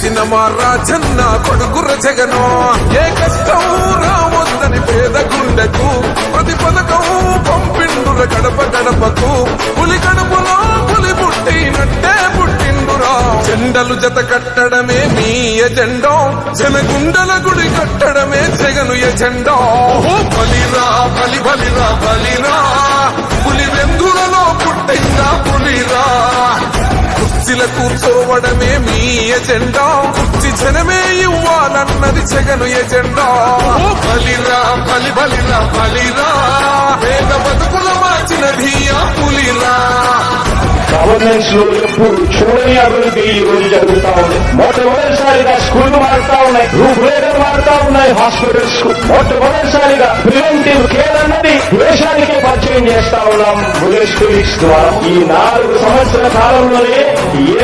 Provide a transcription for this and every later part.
చేసిన మా రాజన్న కొడుకుర జగను ఏ కష్టం రావద్దని పేద గుండెకు ప్రతి పథకం పంపిండుర గడప గడపకు పులి గడపలో పులి పుట్టినట్టే పుట్టిండురా జెండలు జత కట్టడమే మీ ఎజెండా జనగుండల గుడి కట్టడమే జగను ఎజెండా బలిరా బలి బలిరా బలిరా పులి వెందులలో పుట్టిందా పులిరా కుర్చీల కూర్చోవడమే మీ ఎజెండా కుర్చీ జనమే ఇవ్వాలన్నది జగను ఎజెండా బలిరా బలి బలిరా బలిరా పేద బతుకుల మార్చినది ఆ పులిరా గవర్నెన్స్ లో ఎప్పుడు చూడని అభివృద్ధి ఈ రోజు జరుగుతా ఉంది. మొట్టమొదటిసారిగా స్కూళ్లు మారుతా ఉన్నాయి, రూపురేఖలు మారుతా ఉన్నాయి, హాస్పిటల్స్ కు మొట్టమొదటిసారిగా ప్రివెంటివ్ కేర్ అన్నది దేశానికే పరిచయం చేస్తా ఉన్నాం బుల్లెట్ క్లినిక్స్ ద్వారా. ఈ 4 సంవత్సరాల కాలంలోనే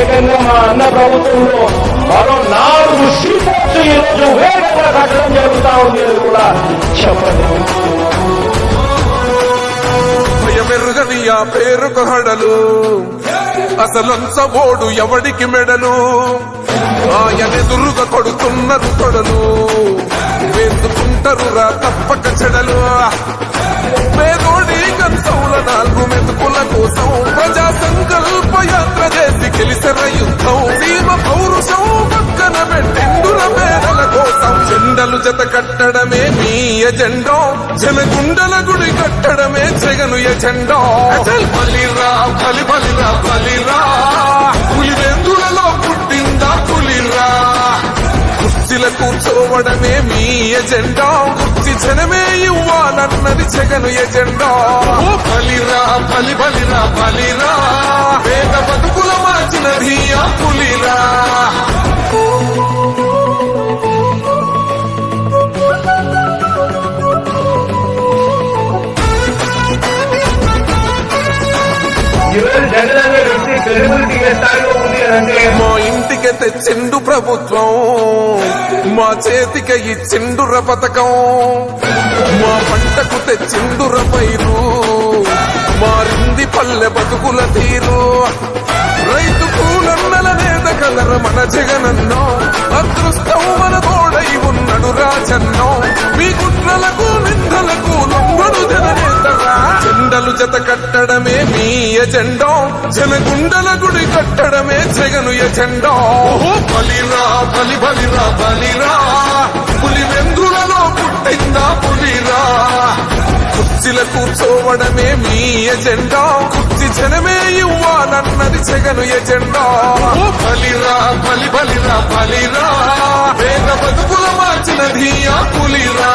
ఏకంగా మా అన్న ప్రభుత్వంలో మరో 4 సీపోర్ట్స్ ఈ రోజు వేగంగా కట్టడం జరుగుతా ఉంది అని కూడా చెప్పండి. మెరుగని ఆ పేరుకు హడలు అసలంచబోడు ఎవడికి మెడలు ఆయనెదురుగా కొడుతున్నారు తొడలు వేసుకుంటారు రా తప్పక చెడలు పేదోడి కంచౌల 4 మెతుకుల కోసం ప్రజా సంకల్ప యాత్ర చేసి గెలిసిన యుద్ధం సీమ పౌరుషం పక్కన పెట్టిండుర పేదల కోసం జెండలు జత కట్టడమే మీ ఎజెండా జనగుండల గుడి కట్టడమే జగను ఎజెండా బలిరా బలి బలిరా బలిరా పులి వెందులలో పుట్టిందా పులిరా కుర్చీల కూర్చోవడమే మీ ఎజెండా కుర్చీ జనమే ఇవ్వాలన్నది జగను ఎజెండా బలిరా బలి బలిరా బలిరా పేద బతుకుల మార్చినది ఆ పులిరా మా ఇంటికి తెచ్చిండు ప్రభుత్వం మా చేతికి ఇచ్చిండుర పథకం మా పంటకు తెచ్చిండుర పైరు మారింది పల్లె బతుకుల తీరు రైతు కూలన్నల నేత కలర మన జగనన్నో అదృష్టం మన తోడై ఉన్నడు రాజన్నో మీ కుట్రలకు నిందలకు లొంగడు జననేతరా జెండలు జత కట్టడమే మీ ఎజెండా జనగుండల గుడి కట్టడమే జగను ఎజెండా బలిరా బలి బలిరా బలిరా పులి వెందులలో పుట్టిందా పులిరా కుర్చీల కూర్చోవడమే మీ ఎజెండా కుర్చీ జనమే ఇవ్వాలన్నది జగను ఎజెండా బలిరా బలి బలిరా బలిరా పేద బతుకుల మార్చినది ఆ పులిరా